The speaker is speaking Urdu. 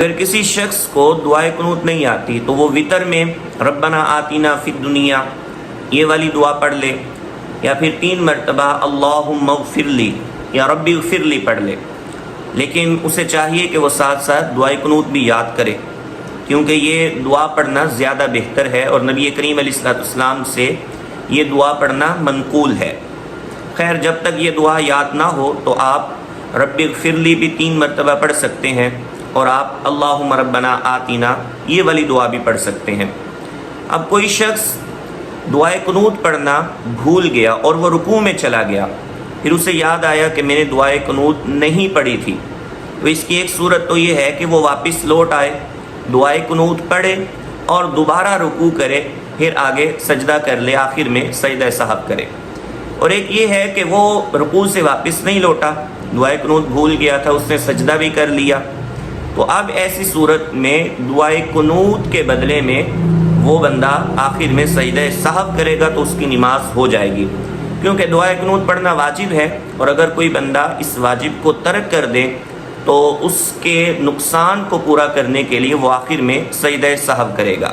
اگر کسی شخص کو دعائے قنوت نہیں آتی تو وہ وطر میں ربنا آتینا فی الدنیا یہ والی دعا پڑھ لے، یا پھر 3 مرتبہ اللہم اغفر لی یا ربی اغفر لی پڑھ لے۔ لیکن اسے چاہیے کہ وہ ساتھ ساتھ دعائے قنوت بھی یاد کرے، کیونکہ یہ دعا پڑھنا زیادہ بہتر ہے اور نبی کریم علیہ السلام سے یہ دعا پڑھنا منقول ہے۔ خیر، جب تک یہ دعا یاد نہ ہو تو آپ رب اغفر لی بھی 3 مرتبہ پڑھ سکتے ہیں، اور آپ اللہم ربنا آتینا یہ والی دعا بھی پڑھ سکتے ہیں۔ اب کوئی شخص دعائے قنوت پڑھنا بھول گیا اور وہ رکوع میں چلا گیا، پھر اسے یاد آیا کہ میں نے دعائے قنوت نہیں پڑھی تھی، تو اس کی ایک صورت تو یہ ہے کہ وہ واپس لوٹ آئے، دعائے قنوت پڑھے اور دوبارہ رکوع کرے، پھر آگے سجدہ کر لے، آخر میں سجدہ سہو کرے۔ اور ایک یہ ہے کہ وہ رکوع سے واپس نہیں لوٹا، دعائے قنوت بھول گیا تھا، اس نے سجدہ بھی کر لیا، تو اب ایسی صورت میں دعائے قنوت کے بدلے میں وہ بندہ آخر میں سجدہ سہو کرے گا تو اس کی نماز ہو جائے گی، کیونکہ دعائے قنوت پڑھنا واجب ہے، اور اگر کوئی بندہ اس واجب کو ترک کر دے تو اس کے نقصان کو پورا کرنے کے لیے وہ آخر میں سجدہ سہو کرے گا۔